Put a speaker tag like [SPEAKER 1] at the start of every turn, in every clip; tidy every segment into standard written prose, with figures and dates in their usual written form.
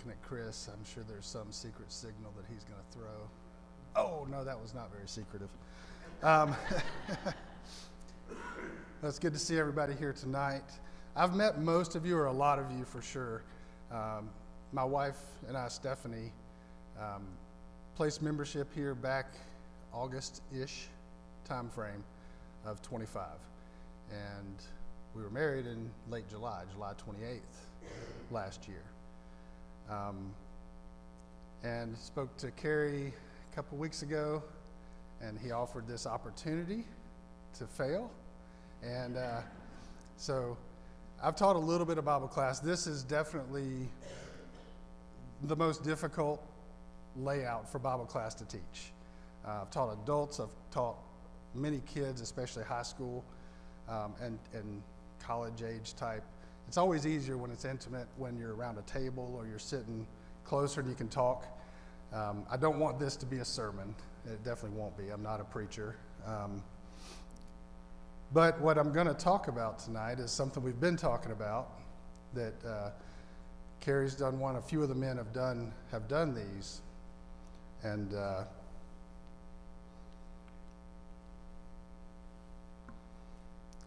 [SPEAKER 1] looking at Chris. I'm sure there's some secret signal that he's going to throw. Oh, no, that was not very secretive. It's good to see everybody here tonight. I've met most of you, or a lot of you for sure. My wife and I, Stephanie, placed membership here back August-ish time frame of 25. And we were married in late July 28th last year. And spoke to Kerry a couple weeks ago, and he offered this opportunity to fail. And so I've taught a little bit of Bible class. This is definitely the most difficult layout for Bible class to teach. I've taught adults, I've taught many kids, especially high school and college age type. It's always easier when it's intimate, when you're around a table or you're sitting closer and you can talk. I don't want this to be a sermon. It definitely won't be. I'm not a preacher. But what I'm going to talk about tonight is something we've been talking about that Carrie's done one. A few of the men have done these. And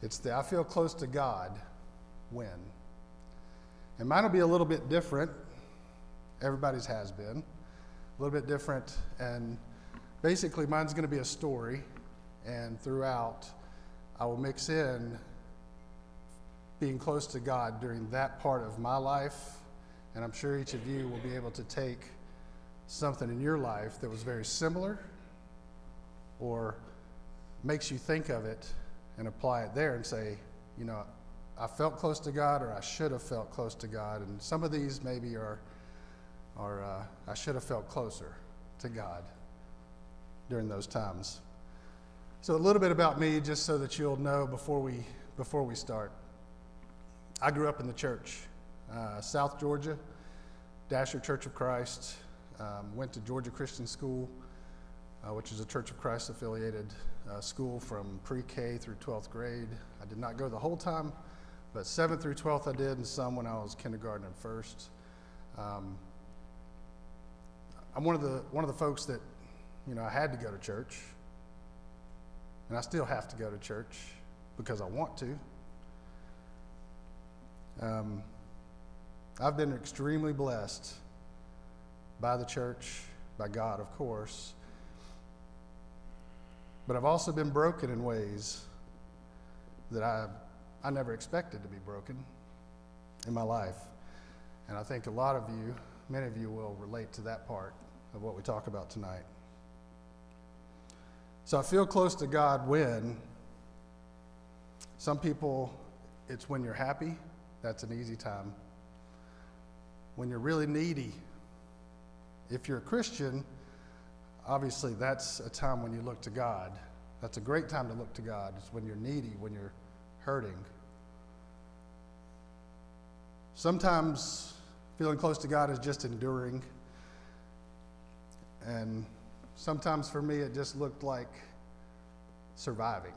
[SPEAKER 1] it's the I feel close to God when. And mine will be a little bit different. Everybody's has been. A little bit different. And basically mine's going to be a story. And throughout, I will mix in being close to God during that part of my life. And I'm sure each of you will be able to take something in your life that was very similar or makes you think of it and apply it there and say, you know, I felt close to God, or I should have felt close to God. And some of these maybe are I should have felt closer to God during those times. So a little bit about me, just so that you'll know before we start. I grew up in the church, South Georgia, Dasher Church of Christ. Went to Georgia Christian School, which is a Church of Christ affiliated school from pre-K through 12th grade. I did not go the whole time, but 7th through 12th I did, and some when I was kindergarten and first. I'm one of the folks that, you know, I had to go to church, and I still have to go to church because I want to. I've been extremely blessed by the church, by God, of course. But I've also been broken in ways that I never expected to be broken in my life. And I think a lot of you, many of you will relate to that part of what we talk about tonight. So I feel close to God when some people, it's when you're happy. That's an easy time. When you're really needy. If you're a Christian, obviously that's a time when you look to God. That's a great time to look to God. It's when you're needy, when you're hurting. Sometimes feeling close to God is just enduring. And sometimes for me it just looked like surviving.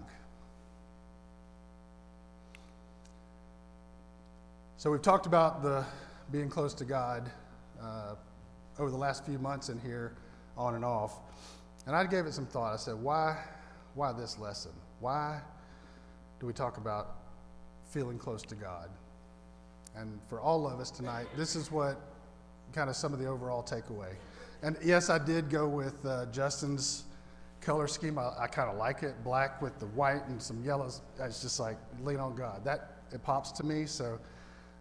[SPEAKER 1] So we've talked about the being close to God over the last few months in here, on and off. And I gave it some thought. I said, why this lesson? Why do we talk about feeling close to God? And for all of us tonight, this is what kind of some of the overall takeaway. And yes, I did go with Justin's color scheme. I kind of like it, black with the white and some yellows. It's just like, lean on God. It pops to me, so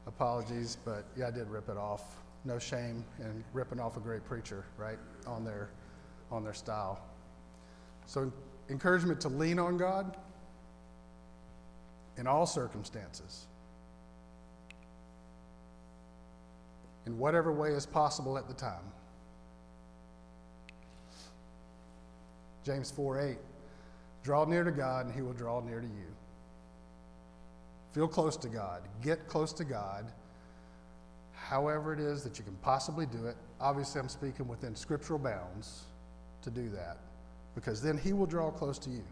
[SPEAKER 1] apologies, but yeah, I did rip it off. No shame in ripping off a great preacher, right, on their style. So encouragement to lean on God in all circumstances, in whatever way is possible at the time. James 4:8, draw near to God and he will draw near to you. Feel close to God. Get close to God. However it is that you can possibly do it. Obviously, I'm speaking within scriptural bounds to do that, because then he will draw close to you.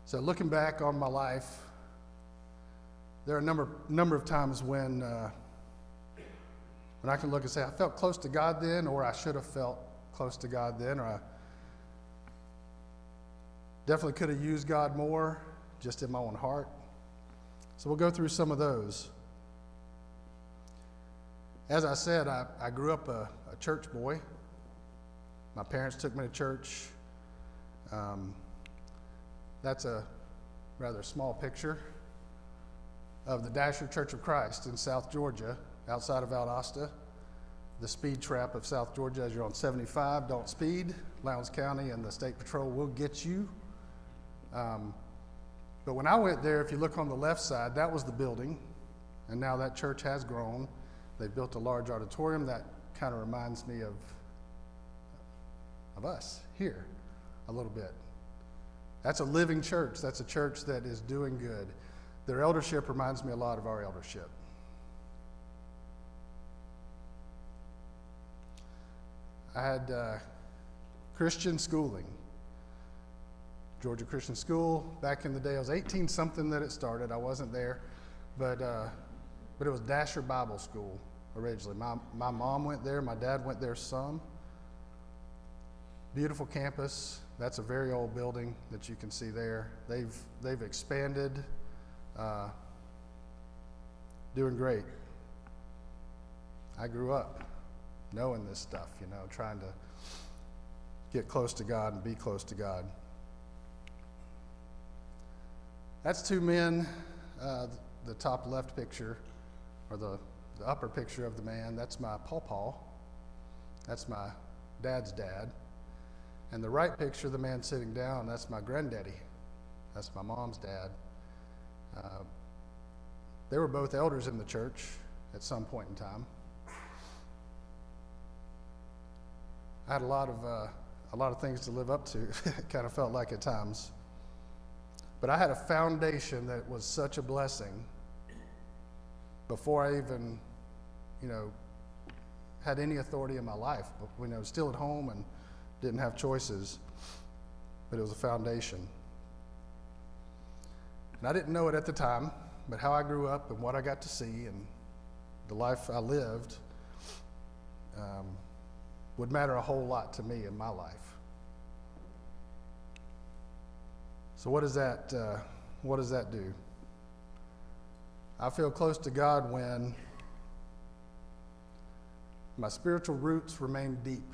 [SPEAKER 1] So looking back on my life, there are a number of times when I can look and say, I felt close to God then, or I should have felt close to God then, or I definitely could have used God more just in my own heart. So we'll go through some of those. As I said, I grew up a church boy. My parents took me to church. That's a rather small picture of the Dasher Church of Christ in South Georgia, outside of Valdosta. The speed trap of South Georgia, as you're on 75, don't speed. Lowndes County and the State Patrol will get you. But when I went there, if you look on the left side, that was the building, and now that church has grown. They've built a large auditorium. That kind of reminds me of us here a little bit. That's a living church. That's a church that is doing good. Their eldership reminds me a lot of our eldership. I had Christian schooling. Georgia Christian School. Back in the day, I was 18-something that it started. I wasn't there, but it was Dasher Bible School originally. My mom went there. My dad went there some. Beautiful campus. That's a very old building that you can see there. They've expanded, doing great. I grew up knowing this stuff, trying to get close to God and be close to God. That's two men, the top left picture, or the upper picture of the man, that's my pawpaw. That's my dad's dad. And the right picture, the man sitting down, that's my granddaddy. That's my mom's dad. They were both elders in the church at some point in time. I had a lot of things to live up to. It kind of felt like at times. But I had a foundation that was such a blessing before I even, had any authority in my life. But when I was still at home and didn't have choices, but it was a foundation. And I didn't know it at the time, but how I grew up and what I got to see and the life I lived would matter a whole lot to me in my life. So what does that do? I feel close to God when my spiritual roots remain deep.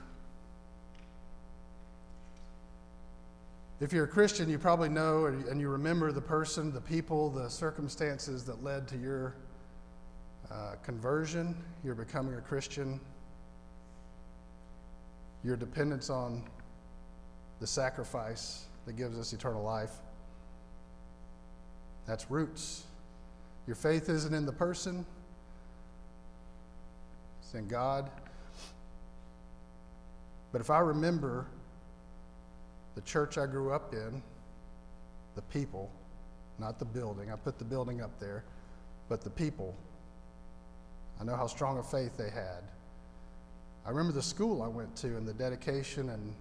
[SPEAKER 1] If you're a Christian, you probably know and you remember the person, the people, the circumstances that led to your conversion, your becoming a Christian, your dependence on the sacrifice that gives us eternal life. That's roots. Your faith isn't in the person, it's in God. But if I remember the church I grew up in, the people, not the building, I put the building up there, but the people, I know how strong a faith they had. I remember the school I went to and the dedication and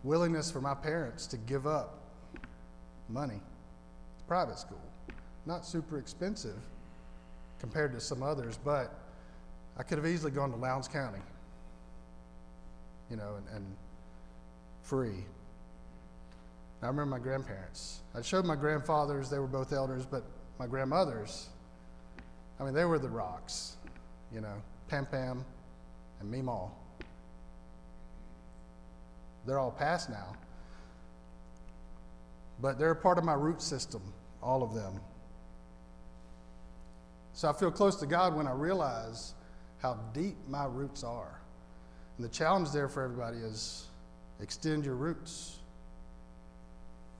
[SPEAKER 1] willingness for my parents to give up money. It's a private school, not super expensive compared to some others, but I could have easily gone to Lowndes County, and free. I remember my grandparents. I showed my grandfathers, they were both elders, but my grandmothers, they were the rocks, Pam Pam and Meemaw. They're all past now. But they're a part of my root system, all of them. So I feel close to God when I realize how deep my roots are. And the challenge there for everybody is extend your roots.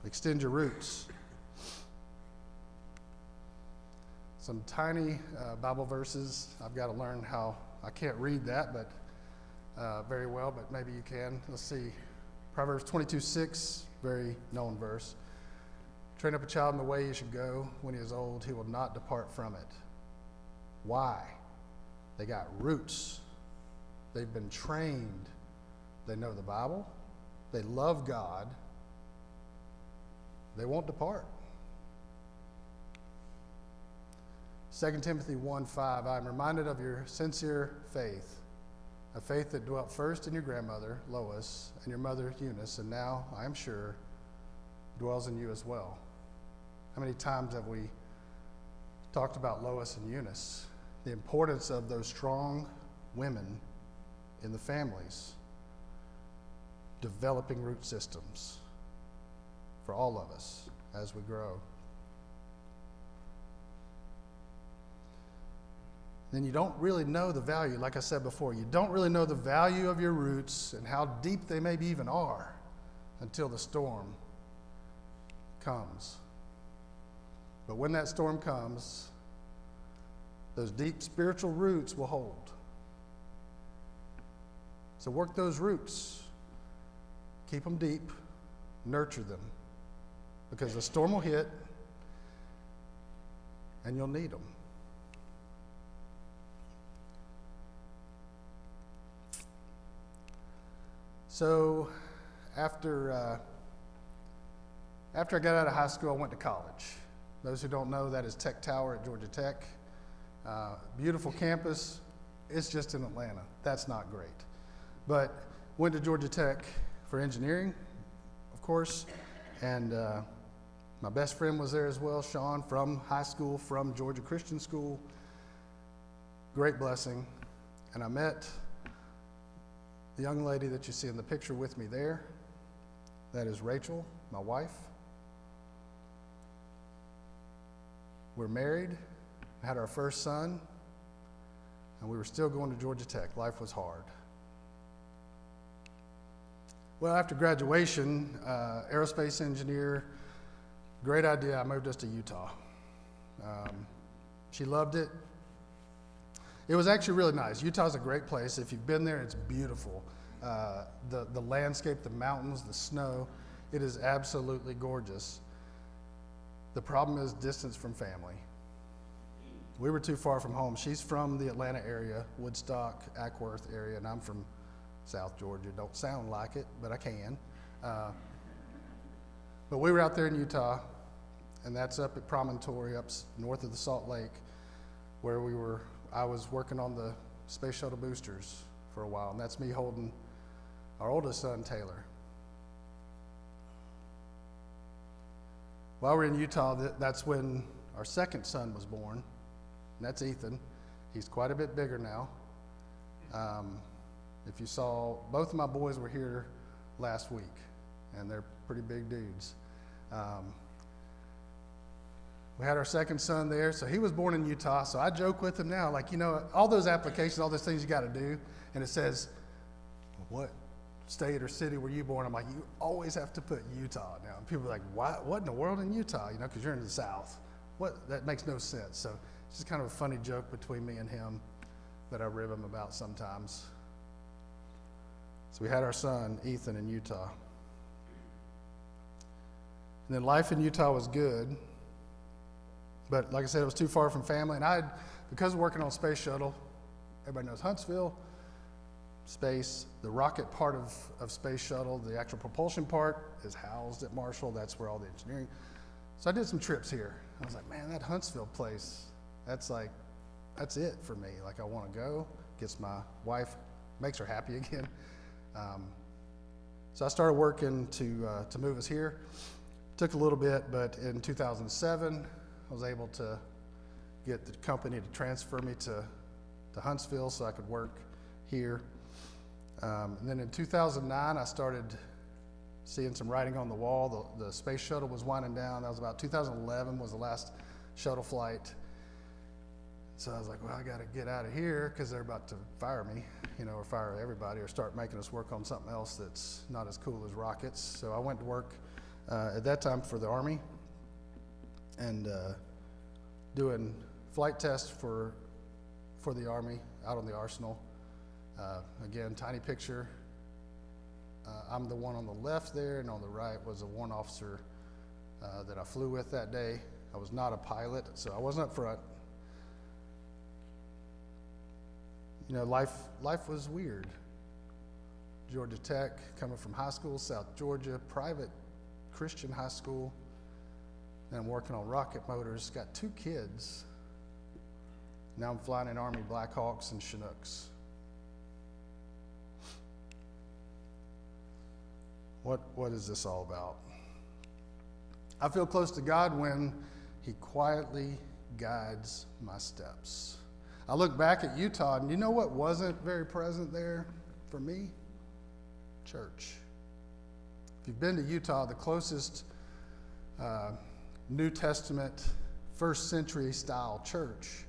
[SPEAKER 1] Extend your roots. Some tiny Bible verses. I've got to learn how, I can't read that but very well, but maybe you can. Let's see. Proverbs 22:6, very known verse. Train up a child in the way he should go. When he is old, he will not depart from it. Why? They got roots. They've been trained. They know the Bible. They love God. They won't depart. 2 Timothy 1:5, I am reminded of your sincere faith, a faith that dwelt first in your grandmother, Lois, and your mother, Eunice, and now, I am sure, dwells in you as well. How many times have we talked about Lois and Eunice? The importance of those strong women in the families, developing root systems for all of us as we grow. Then you don't really know the value, like I said before, you don't really know the value of your roots and how deep they maybe even are until the storm comes. But when that storm comes, those deep spiritual roots will hold. So work those roots. Keep them deep. Nurture them. Because the storm will hit and you'll need them. So after I got out of high school, I went to college. Those who don't know, that is Tech Tower at Georgia Tech. Beautiful campus. It's just in Atlanta. That's not great. But went to Georgia Tech for engineering, of course, and my best friend was there as well, Sean, from high school, from Georgia Christian School. Great blessing. And I met the young lady that you see in the picture with me there. That is Rachel, my wife. We're married, had our first son, and we were still going to Georgia Tech. Life was hard. Well, after graduation, aerospace engineer, great idea. I moved us to Utah. She loved it. It was actually really nice. Utah's a great place. If you've been there, it's beautiful. The landscape, the mountains, the snow, it is absolutely gorgeous. The problem is distance from family. We were too far from home. She's from the Atlanta area, Woodstock, Ackworth area, and I'm from South Georgia. Don't sound like it, but I can. But we were out there in Utah, and that's up at Promontory, up north of the Salt Lake, where I was working on the space shuttle boosters for a while, and that's me holding our oldest son, Taylor. While we're in Utah, that's when our second son was born, and that's Ethan. He's quite a bit bigger now. If you saw, both of my boys were here last week, and they're pretty big dudes. We had our second son there, so he was born in Utah, so I joke with him now, like, all those applications, all those things you got to do, and it says, what state or city were you born? I'm like, you always have to put Utah now. And people are like, what in the world in Utah? Because you're in the South. That makes no sense. So it's just kind of a funny joke between me and him that I rib him about sometimes. So we had our son, Ethan, in Utah. And then life in Utah was good. But like I said, it was too far from family. And because of working on Space Shuttle, everybody knows Huntsville, space, the rocket part of Space Shuttle, the actual propulsion part is housed at Marshall. That's where all the engineering. So I did some trips here. I was like, man, that Huntsville place, that's it for me. Like, I want to go, gets my wife, makes her happy again. So I started working to move us here. Took a little bit, but in 2007, I was able to get the company to transfer me to Huntsville so I could work here. And then in 2009, I started seeing some writing on the wall. The space shuttle was winding down. That was about 2011 was the last shuttle flight. So I was like, well, I got to get out of here because they're about to fire me, or fire everybody or start making us work on something else that's not as cool as rockets. So I went to work at that time for the Army and doing flight tests for the Army out on the Arsenal. Again, tiny picture. I'm the one on the left there, and on the right was a warrant officer that I flew with that day. I was not a pilot, so I wasn't up front. Life was weird. Georgia Tech, coming from high school, South Georgia, private Christian high school. And I'm working on rocket motors. Got 2 kids Now I'm flying in Army Black Hawks and Chinooks. What is this all about? I feel close to God when He quietly guides my steps. I look back at Utah, and you know what wasn't very present there for me? Church. If you've been to Utah, the closest New Testament, first century style church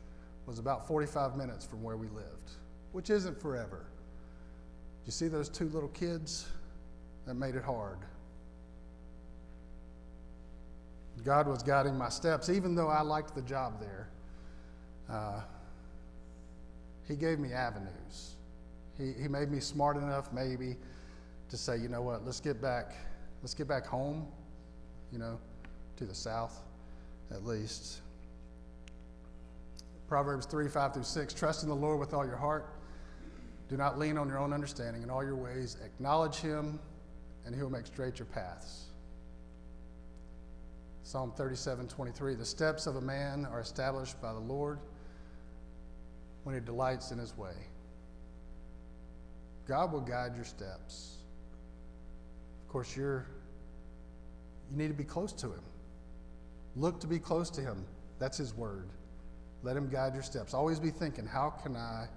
[SPEAKER 1] was about 45 minutes from where we lived, which isn't forever. You see those two little kids? That made it hard. God was guiding my steps, even though I liked the job there. He gave me avenues. He made me smart enough, maybe, to say, you know what, let's get back home, to the south, at least. Proverbs 3:5-6, trust in the Lord with all your heart. Do not lean on your own understanding. In all your ways, acknowledge Him, and He will make straight your paths. Psalm 37:23, the steps of a man are established by the Lord when he delights in his way. God will guide your steps. Of course, you need to be close to Him. Look to be close to Him. That's His word. Let Him guide your steps. Always be thinking, how can I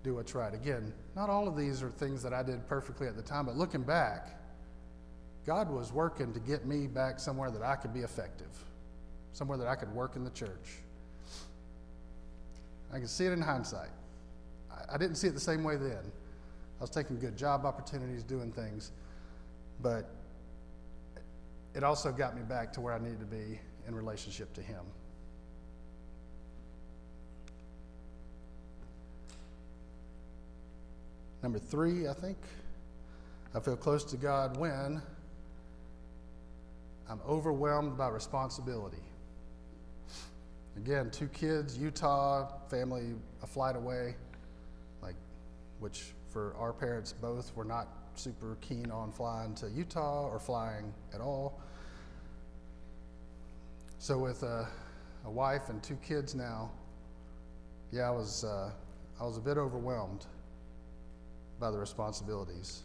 [SPEAKER 1] do what's right? Again, not all of these are things that I did perfectly at the time, but looking back, God was working to get me back somewhere that I could be effective, somewhere that I could work in the church. I can see it in hindsight. I didn't see it the same way then. I was taking good job opportunities, doing things, but it also got me back to where I needed to be in relationship to Him. Number 3, I think, I feel close to God when I'm overwhelmed by responsibility. Again, 2 kids, Utah, family a flight away, which for our parents both were not super keen on flying to Utah or flying at all. So with a wife and 2 kids now, I was a bit overwhelmed by the responsibilities.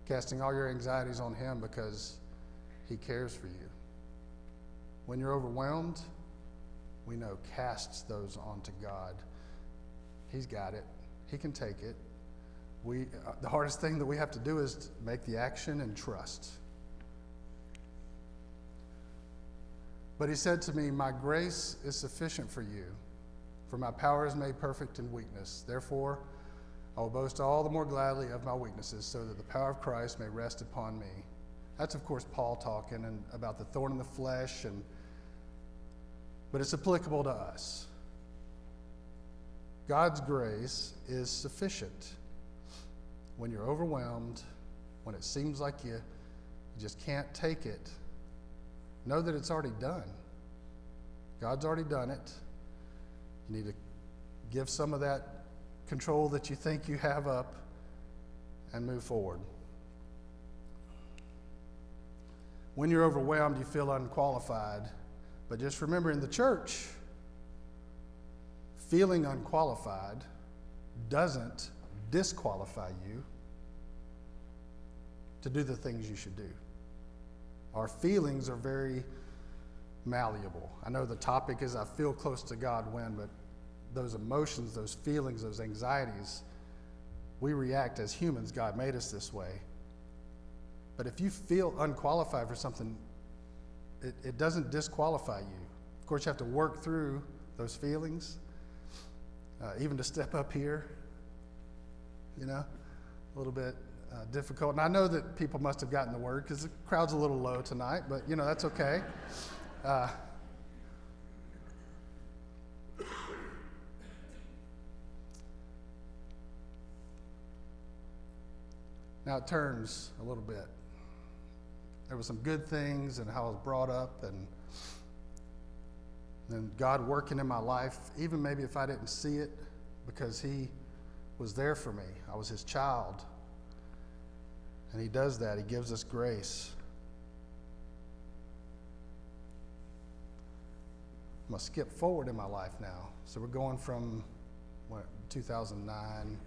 [SPEAKER 1] Casting all your anxieties on Him because He cares for you. When you're overwhelmed, we know cast those onto God. He's got it. He can take it. The hardest thing that we have to do is to make the action and trust. But He said to me, my grace is sufficient for you, for my power is made perfect in weakness. Therefore, I will boast all the more gladly of my weaknesses, so that the power of Christ may rest upon me. That's, of course, Paul talking about the thorn in the flesh, but it's applicable to us. God's grace is sufficient. When you're overwhelmed, when it seems like you just can't take it, know that it's already done. God's already done it. You need to give some of that control that you think you have up and move forward. When you're overwhelmed, you feel unqualified. But just remember, in the church, feeling unqualified doesn't disqualify you to do the things you should do. Our feelings are very malleable. I know the topic is I feel close to God when, but those emotions, those feelings, those anxieties, we react as humans. God made us this way. But if you feel unqualified for something, it doesn't disqualify you. Of course, you have to work through those feelings, even to step up here, a little bit difficult. And I know that people must have gotten the word because the crowd's a little low tonight, but, that's okay. Now it turns a little bit. There were some good things and how I was brought up, and then God working in my life, even maybe if I didn't see it, because He was there for me. I was His child. And He does that. He gives us grace. I'm going to skip forward in my life now. So we're going from 2009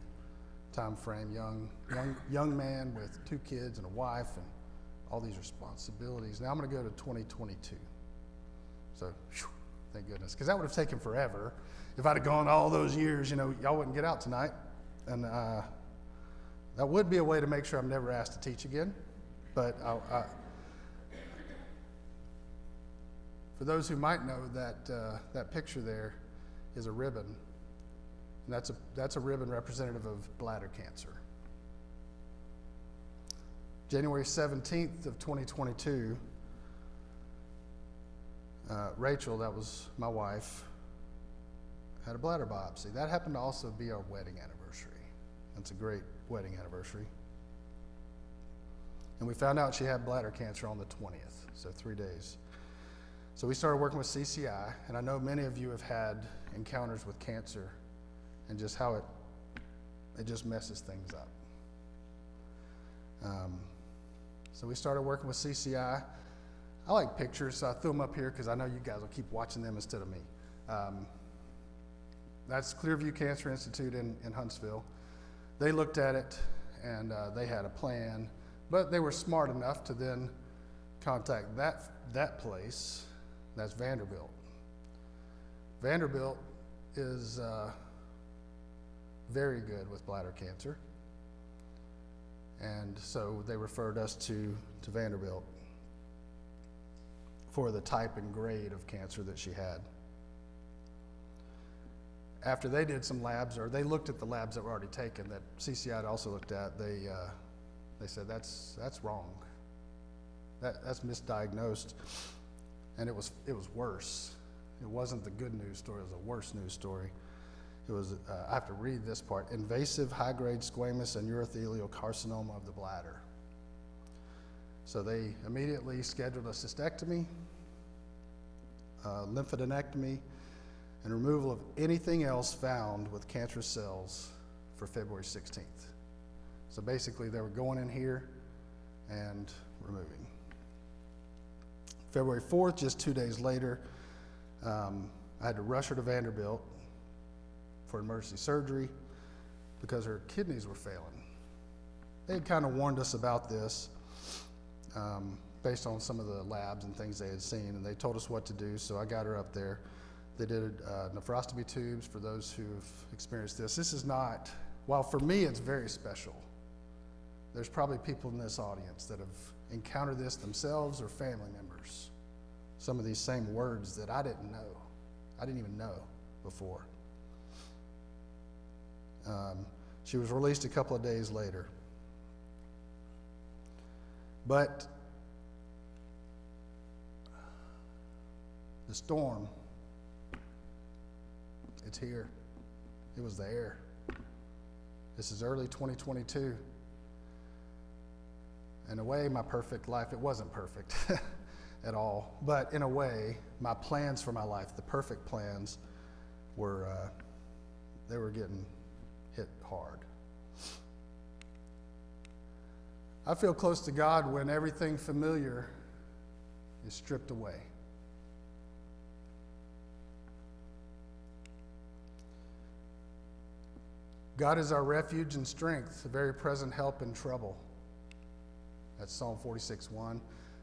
[SPEAKER 1] time frame, young man with 2 kids and a wife and all these responsibilities. Now I'm going to go to 2022. So, whew, thank goodness, because that would have taken forever. If I'd have gone all those years, y'all wouldn't get out tonight. And that would be a way to make sure I'm never asked to teach again. But for those who might know, that picture there is a ribbon. And that's a ribbon representative of bladder cancer. January 17th of 2022, Rachel, that was my wife, had a bladder biopsy. That happened to also be our wedding anniversary. That's a great wedding anniversary. And we found out she had bladder cancer on the 20th, so 3 days. So we started working with CCI, and I know many of you have had encounters with cancer and just how it just messes things up. So we started working with CCI. I like pictures, so I threw them up here because I know you guys will keep watching them instead of me. That's Clearview Cancer Institute in Huntsville. They looked at it, and they had a plan, but they were smart enough to then contact that place. That's Vanderbilt. Vanderbilt is very good with bladder cancer, and so they referred us to Vanderbilt for the type and grade of cancer that she had. After they did some labs, or they looked at the labs that were already taken that CCI had also looked at, they said that's wrong. That's misdiagnosed, and it was worse. It wasn't the good news story; it was a worse news story. It was I have to read this part: invasive high-grade squamous and urothelial carcinoma of the bladder. So they immediately scheduled a cystectomy, lymphadenectomy, and removal of anything else found with cancerous cells for February 16th. So basically they were going in here and removing. February 4th, just 2 days later, I had to rush her to Vanderbilt for emergency surgery because her kidneys were failing. They had kind of warned us about this based on some of the labs and things they had seen, and they told us what to do, so I got her up there. They did nephrostomy tubes for those who've experienced this. This is not, while for me it's very special, there's probably people in this audience that have encountered this themselves or family members. Some of these same words that I didn't know. I didn't even know before. She was released a couple of days later. But the storm, it's here. It was there. This is early 2022. In a way, my perfect life, it wasn't perfect at all. But in a way, my plans for my life, the perfect plans, they were getting hit hard. I feel close to God when everything familiar is stripped away. God is our refuge and strength, a very present help in trouble. That's Psalm 46:1.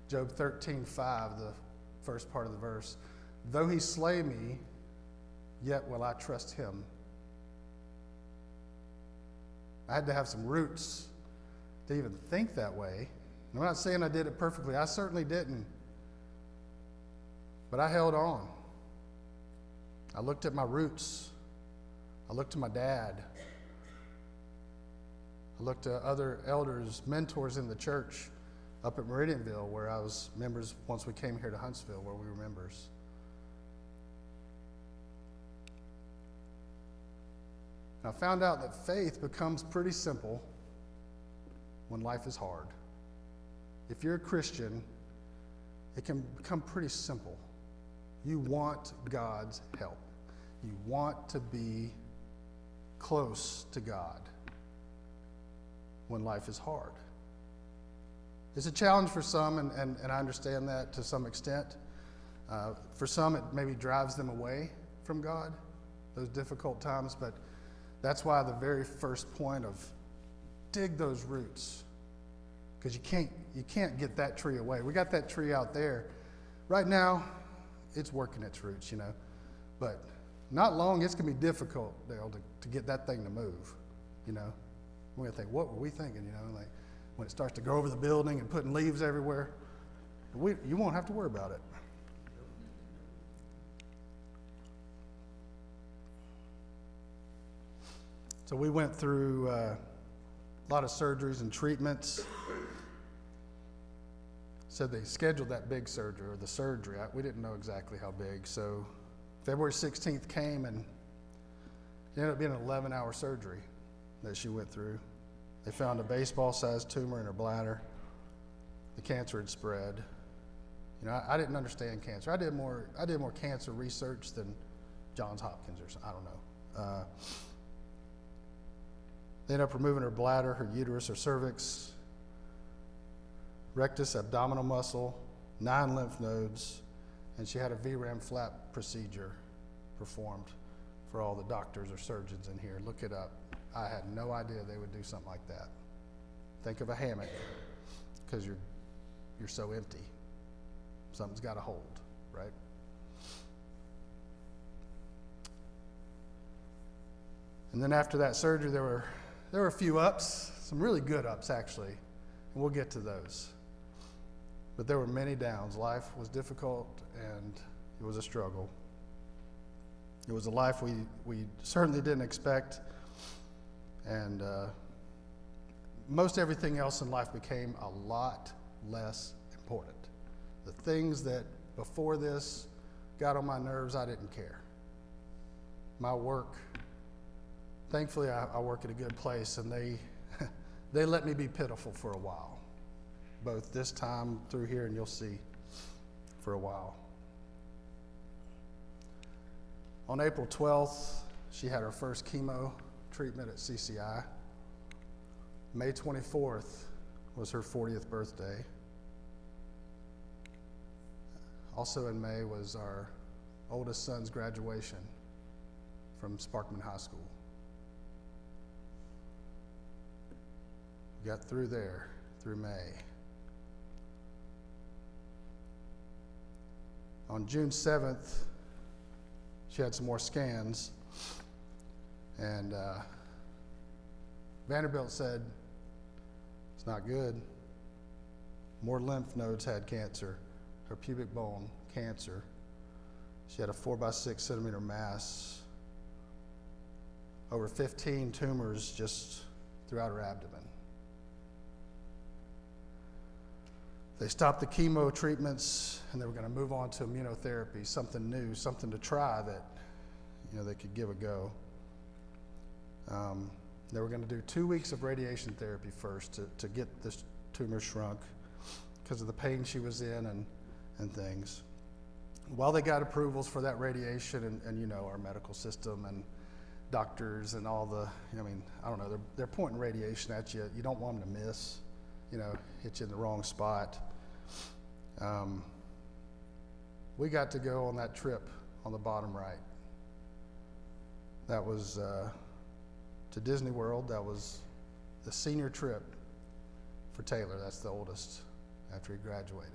[SPEAKER 1] Job 13:5, the first part of the verse. Though he slay me, yet will I trust him. I had to have some roots to even think that way. I'm not saying I did it perfectly. I certainly didn't. But I held on. I looked at my roots. I looked to my dad. I looked to other elders, mentors in the church up at Meridianville, where I was members once we came here to Huntsville, where we were members. And I found out that faith becomes pretty simple when life is hard. If you're a Christian, it can become pretty simple. You want God's help. You want to be close to God when life is hard. It's a challenge for some, and I understand that to some extent. For some, it maybe drives them away from God, those difficult times, but that's why the very first point of dig those roots, because you can't get that tree away. We got that tree out there. Right now, it's working its roots, but not long, it's going to be difficult, Dale, to get that thing to move, We're going to think, what were we thinking, like when it starts to grow over the building and putting leaves everywhere, you won't have to worry about it. So we went through a lot of surgeries and treatments. Said they scheduled that big surgery, or the surgery. We didn't know exactly how big. So February 16th came, and it ended up being an 11-hour surgery that she went through. They found a baseball-sized tumor in her bladder. The cancer had spread. I didn't understand cancer. I did more cancer research than Johns Hopkins or something. I don't know. They ended up removing her bladder, her uterus, her cervix, rectus, abdominal muscle, 9 lymph nodes, and she had a VRAM flap procedure performed for all the doctors or surgeons in here. Look it up. I had no idea they would do something like that. Think of a hammock, because you're so empty. Something's got to hold, right? And then after that surgery, there were a few ups, some really good ups actually, and we'll get to those. But there were many downs. Life was difficult, and it was a struggle. It was a life we certainly didn't expect, and most everything else in life became a lot less important. The things that before this got on my nerves, I didn't care. My work, thankfully I work at a good place, and they let me be pitiful for a while, both this time through here, and you'll see, for a while. On April 12th, she had her first chemo treatment at CCI. May 24th was her 40th birthday. Also in May was our oldest son's graduation from Sparkman High School. We got through there, through May. On June 7th, she had some more scans, and Vanderbilt said, it's not good. More lymph nodes had cancer, her pubic bone cancer. She had a 4x6 centimeter mass, over 15 tumors just throughout her abdomen. They stopped the chemo treatments, and they were going to move on to immunotherapy, something new, something to try that they could give a go. They were going to do 2 weeks of radiation therapy first to get this tumor shrunk because of the pain she was in and things. While they got approvals for that radiation, and our medical system and doctors and all the, I don't know, they're pointing radiation at you. You don't want them to miss, hit you in the wrong spot. We got to go on that trip on the bottom right. That was to Disney World. That was the senior trip for Taylor. That's the oldest after he graduated.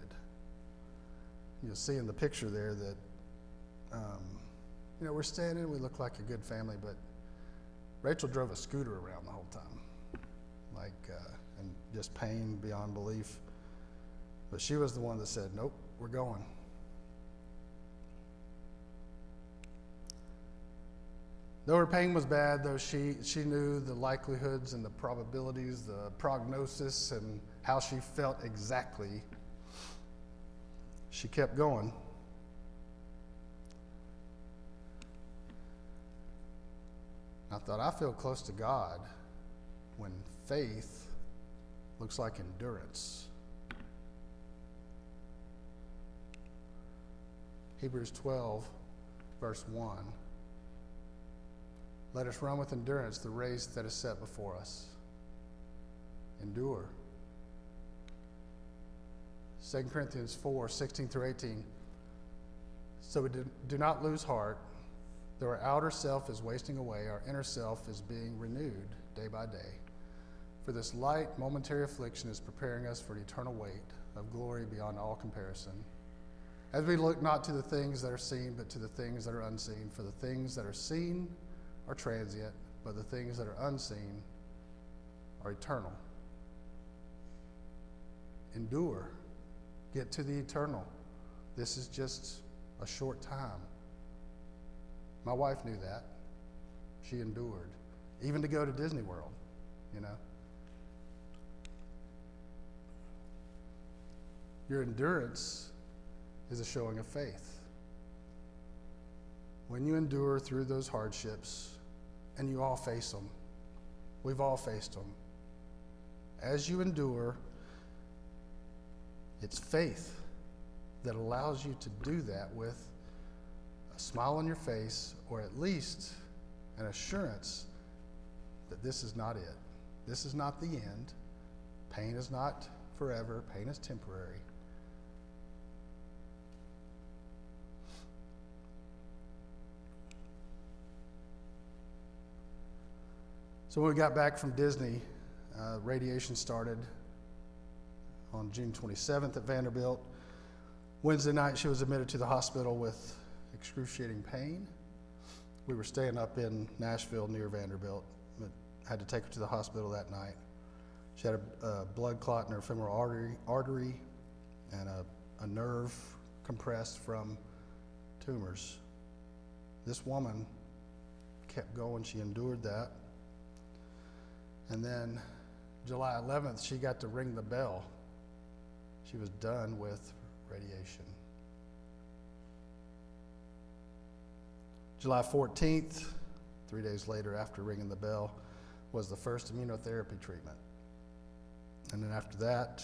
[SPEAKER 1] You'll see in the picture there that, we're standing, we look like a good family, but Rachel drove a scooter around the whole time, and just pain beyond belief. But she was the one that said, nope, we're going. Though her pain was bad, though she knew the likelihoods and the probabilities, the prognosis, and how she felt exactly, she kept going. I thought, I feel close to God when faith looks like endurance. Hebrews 12, verse 1. Let us run with endurance the race that is set before us. Endure. 2 Corinthians 4, 16 through 18. So we do not lose heart. Though our outer self is wasting away, our inner self is being renewed day by day. For this light, momentary affliction is preparing us for an eternal weight of glory beyond all comparison. As we look not to the things that are seen, but to the things that are unseen. For the things that are seen are transient, but the things that are unseen are eternal. Endure. Get to the eternal. This is just a short time. My wife knew that. She endured. Even to go to Disney World, you know. Your endurance is a showing of faith. When you endure through those hardships, and you all face them, we've all faced them. As you endure, it's faith that allows you to do that with a smile on your face, or at least an assurance that this is not it. This is not the end. Pain is not forever. Pain is temporary. So when we got back from Disney, radiation started on June 27th at Vanderbilt. Wednesday night, she was admitted to the hospital with excruciating pain. We were staying up in Nashville near Vanderbilt, but had to take her to the hospital that night. She had a blood clot in her femoral artery and a nerve compressed from tumors. This woman kept going. She endured that. And then July 11th, she got to ring the bell. She was done with radiation. July 14th, 3 days later after ringing the bell, was the first immunotherapy treatment. And then after that,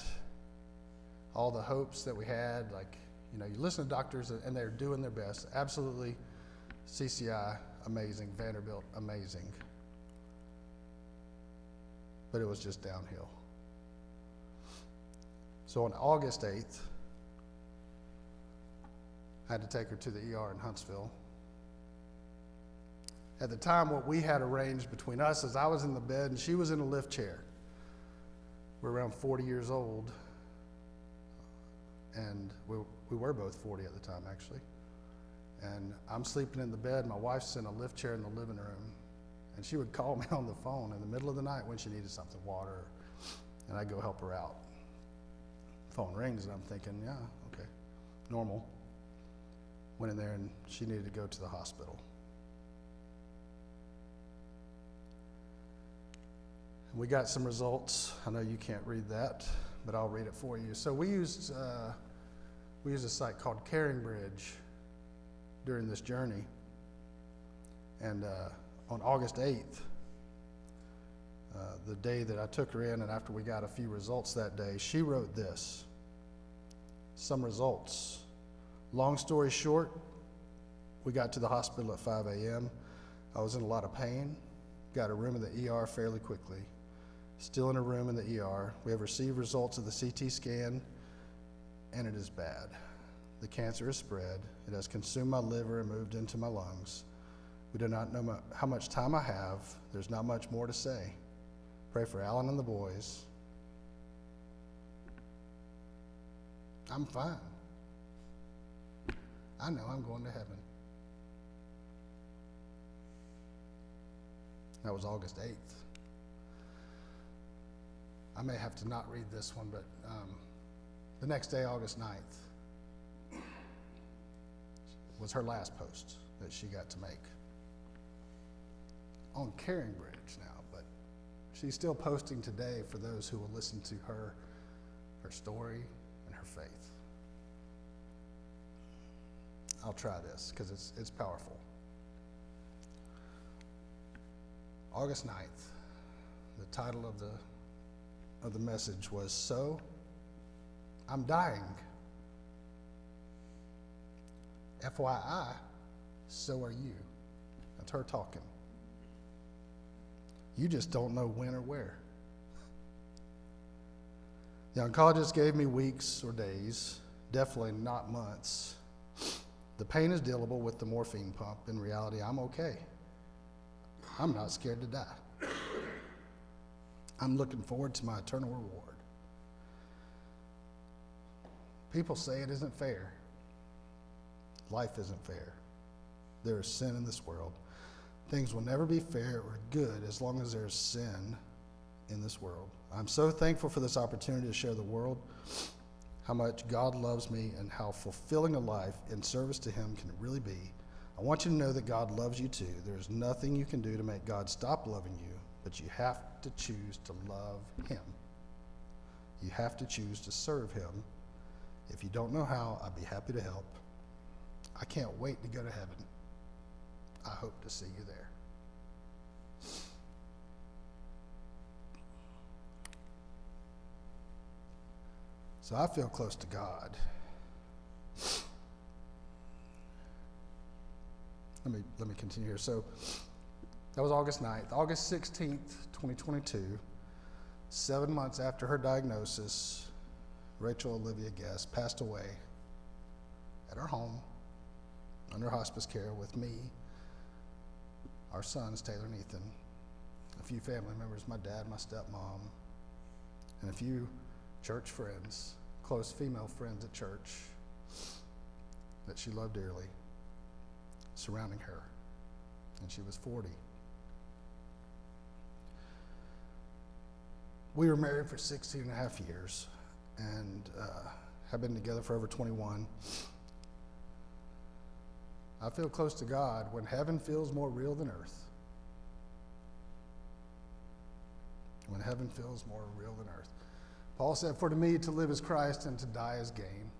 [SPEAKER 1] all the hopes that we had, like, you know, you listen to doctors and they're doing their best. Absolutely, CCI, amazing. Vanderbilt, amazing. But it was just downhill. So on August 8th, I had to take her to the ER in Huntsville. At the time, what we had arranged between us is I was in the bed and she was in a lift chair. We're around 40 years old, and we were both 40 at the time, actually. And I'm sleeping in the bed. My wife's in a lift chair in the living room, and she would call me on the phone in the middle of the night when she needed something, water, and I'd go help her out. Phone rings, and I'm thinking, yeah, okay, normal. Went in there, and she needed to go to the hospital. We got some results. I know you can't read that, but I'll read it for you. So we used a site called Caring Bridge during this journey. And on August 8th, the day that I took her in, and after we got a few results that day, she wrote this. Some results. Long story short, we got to the hospital at 5 a.m. I was in a lot of pain. Got a room in the ER fairly quickly. Still in a room in the ER. We have received results of the CT scan, and it is bad. The cancer has spread. It has consumed my liver and moved into my lungs. We do not know how much time I have. There's not much more to say. Pray for Allan and the boys. I'm fine. I know I'm going to heaven. That was August 8th. I may have to not read this one, but the next day, August 9th, was her last post that she got to make on Caring Bridge now, but she's still posting today for those who will listen to her story and her faith. I'll try this because it's powerful. August 9th, the title of the message was, So, I'm Dying. FYI, so are you. That's her talking. You just don't know when or where. The oncologist gave me weeks or days, definitely not months. The pain is dealable with the morphine pump. In reality, I'm okay. I'm not scared to die. I'm looking forward to my eternal reward. People say it isn't fair. Life isn't fair. There is sin in this world. Things will never be fair or good as long as there's sin in this world. I'm so thankful for this opportunity to share the world how much God loves me and how fulfilling a life in service to Him can really be. I want you to know that God loves you too. There's nothing you can do to make God stop loving you, but you have to choose to love Him. You have to choose to serve Him. If you don't know how, I'd be happy to help. I can't wait to go to heaven. I hope to see you there. So I feel close to God. Let me continue here. So that was August 9th. August 16th, 2022, 7 months after her diagnosis, Rachel Olivia Guess passed away at our home under hospice care with me, our sons, Taylor and Ethan, a few family members, my dad, my stepmom, and a few church friends, close female friends at church that she loved dearly, surrounding her. And she was 40. We were married for 16 and a half years and have been together for over 21. I feel close to God when heaven feels more real than earth. When heaven feels more real than earth. Paul said, "For to me to live is Christ and to die is gain."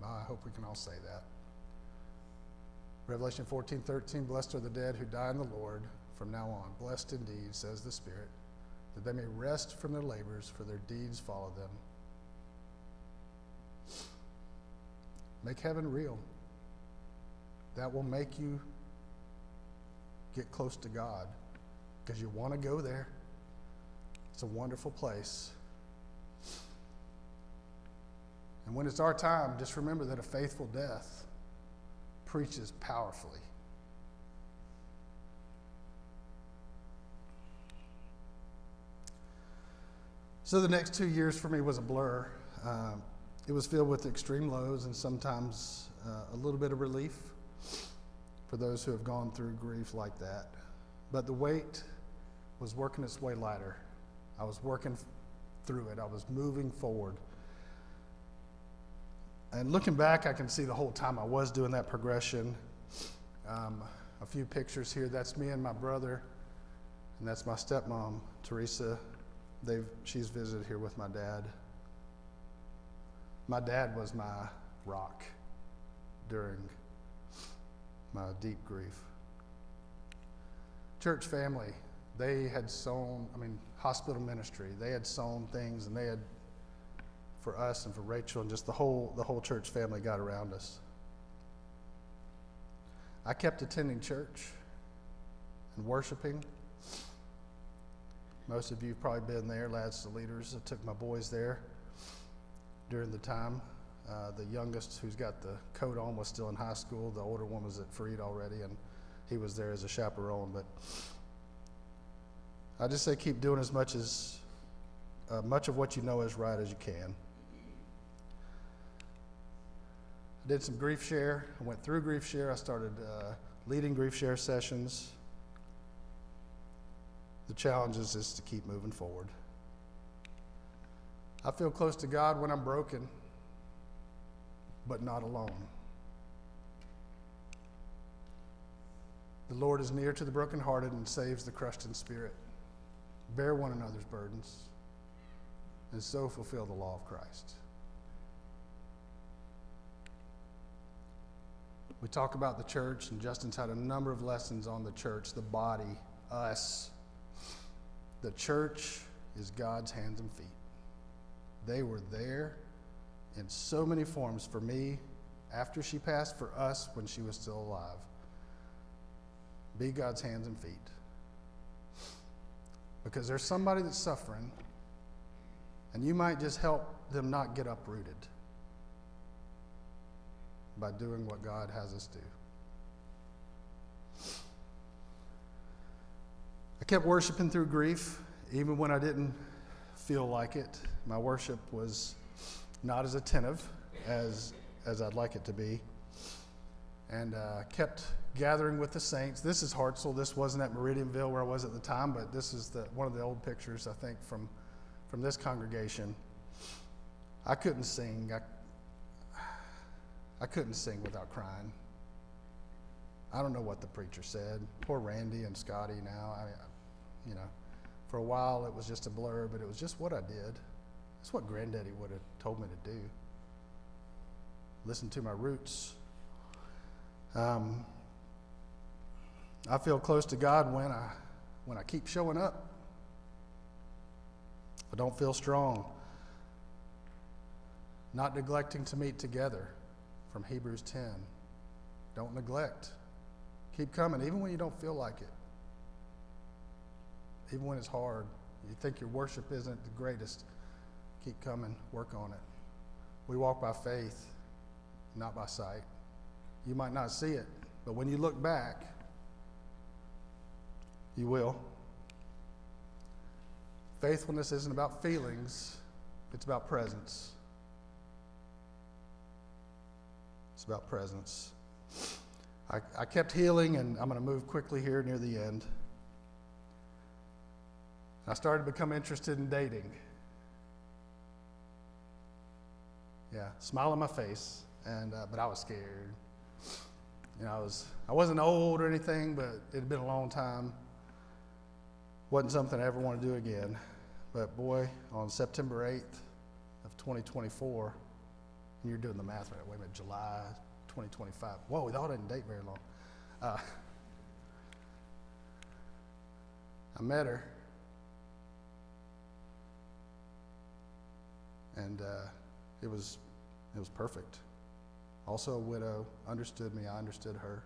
[SPEAKER 1] Well, I hope we can all say that. Revelation 14:13, "Blessed are the dead who die in the Lord from now on. Blessed indeed, says the Spirit, that they may rest from their labors, for their deeds follow them." Make heaven real. That will make you get close to God because you want to go there. It's a wonderful place. And when it's our time, just remember that a faithful death preaches powerfully. So the next 2 years for me was a blur. It was filled with extreme lows and sometimes a little bit of relief for those who have gone through grief like that. But the weight was working its way lighter. I was working through it. I was moving forward. And looking back, I can see the whole time I was doing that progression. A few pictures here. That's me and my brother, and that's my stepmom, Teresa. She's visited here with my dad. My dad was my rock during my deep grief. Church family, they had sown, hospital ministry, they had sown things, and they had, for us and for Rachel and just the whole church family got around us. I kept attending church and worshiping. Most of you have probably been there, lads to leaders. I took my boys there during the time. The youngest, who's got the coat on, was still in high school. The older one was at Freed already, and he was there as a chaperone. But I just say keep doing as much of what you know is right as you can. I did some grief share. I went through grief share. I started leading grief share sessions. The challenge is to keep moving forward. I feel close to God when I'm broken, but not alone. The Lord is near to the brokenhearted and saves the crushed in spirit. Bear one another's burdens, and so fulfill the law of Christ. We talk about the church, and Justin's had a number of lessons on the church, the body, us. The church is God's hands and feet. They were there in so many forms for me after she passed, for us when she was still alive. Be God's hands and feet. Because there's somebody that's suffering, and you might just help them not get uprooted. by doing what God has us do. I kept worshiping through grief, even when I didn't feel like it. My worship was not as attentive as I'd like it to be. And kept gathering with the saints. This is Hartselle. This wasn't at Meridianville where I was at the time, but this is one of the old pictures, I think, from this congregation. I couldn't sing. I couldn't sing without crying. I don't know what the preacher said. Poor Randy and Scotty now. For a while it was just a blur, but it was just what I did. It's what Granddaddy would have told me to do. Listen to my roots. I feel close to God when I keep showing up. I don't feel strong. Not neglecting to meet together, from Hebrews 10. Don't neglect. Keep coming, even when you don't feel like it. Even when it's hard. You think your worship isn't the greatest. Keep coming, work on it. We walk by faith, not by sight. You might not see it, but when you look back, you will. Faithfulness isn't about feelings, it's about presence. It's about presence. I kept healing, and I'm going to move quickly here near the end. I started to become interested in dating. Yeah, smile on my face, but I was scared. I wasn't old or anything, but it had been a long time. Wasn't something I ever want to do again. But boy, on September 8th of 2024, and you're doing the math right, wait a minute, July 2025. Whoa, y'all didn't date very long. I met her, and it was perfect. Also a widow, understood me, I understood her.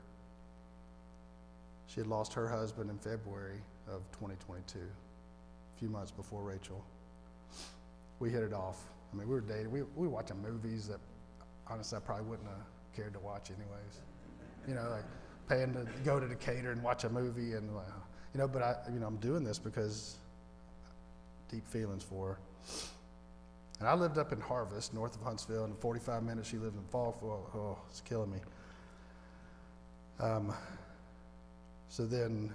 [SPEAKER 1] She had lost her husband in February of 2022, a few months before Rachel. We hit it off. I mean, we were dating. We were watching movies that, honestly, I probably wouldn't have cared to watch anyways. Like paying to go to Decatur and watch a movie, and but I'm doing this because deep feelings for her. And I lived up in Harvest, north of Huntsville, and in 45 minutes she lived in Falkville. Oh, it's killing me. So then,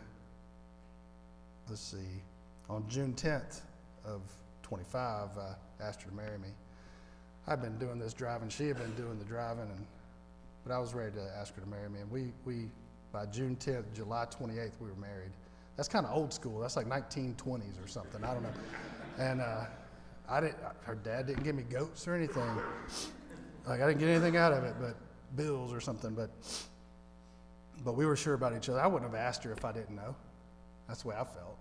[SPEAKER 1] let's see, on June 10th of 25, I asked her to marry me. I'd been doing this driving, she had been doing the driving, but I was ready to ask her to marry me. And we by June 10th, July 28th, we were married. That's kind of old school. That's like 1920s or something. I don't know. And her dad didn't give me goats or anything. Like, I didn't get anything out of it, but bills or something. But we were sure about each other. I wouldn't have asked her if I didn't know. That's the way I felt.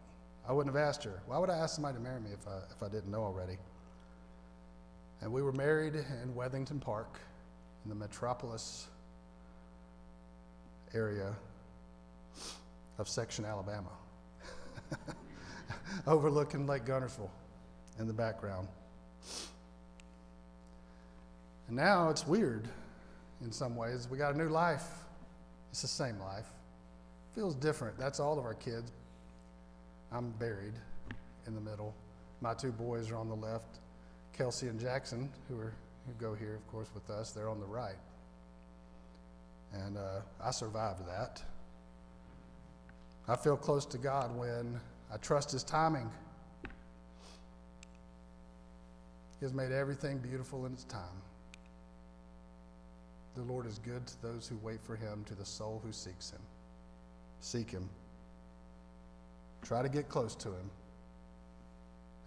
[SPEAKER 1] I wouldn't have asked her. Why would I ask somebody to marry me if I didn't know already? And we were married in Wethington Park, in the metropolis area of Section, Alabama, overlooking Lake Guntersville in the background. And now it's weird in some ways. We got a new life. It's the same life. Feels different. That's all of our kids. I'm buried in the middle. My two boys are on the left. Kelsey and Jackson, who go here, of course, with us, they're on the right. And I survived that. I feel close to God when I trust His timing. He has made everything beautiful in its time. The Lord is good to those who wait for Him, to the soul who seeks Him. Seek Him. Try to get close to Him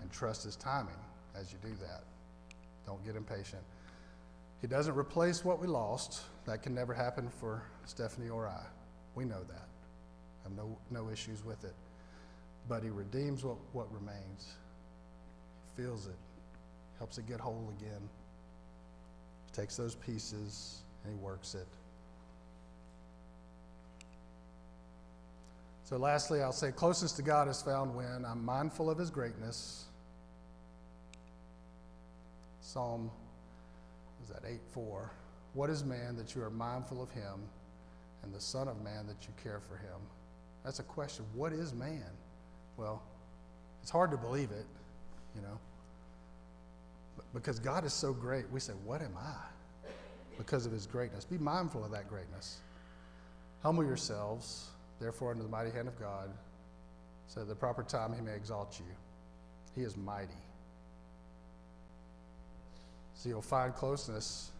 [SPEAKER 1] and trust His timing as you do that. Don't get impatient. He doesn't replace what we lost. That can never happen for Stephanie or I. We know that. I have no issues with it. But He redeems what remains. He fills it. Helps it get whole again. He takes those pieces and He works it. So lastly, I'll say closeness to God is found when I'm mindful of His greatness. Psalm, 8:4. What is man that you are mindful of him, and the Son of Man that you care for him? That's a question. What is man? Well, it's hard to believe it, you know. Because God is so great, we say, what am I? Because of his greatness. Be mindful of that greatness. Humble yourselves, therefore, under the mighty hand of God, so at the proper time he may exalt you. He is mighty. So you'll find closeness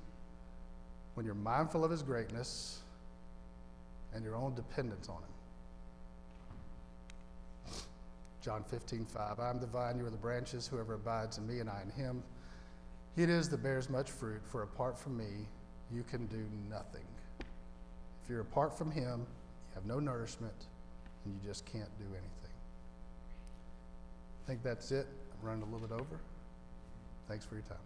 [SPEAKER 1] when you're mindful of his greatness and your own dependence on him. John 15:5, I am the vine, you are the branches. Whoever abides in me and I in him, he it is that bears much fruit, for apart from me, you can do nothing. If you're apart from him, you have no nourishment, and you just can't do anything. I think that's it. I'm running a little bit over. Thanks for your time.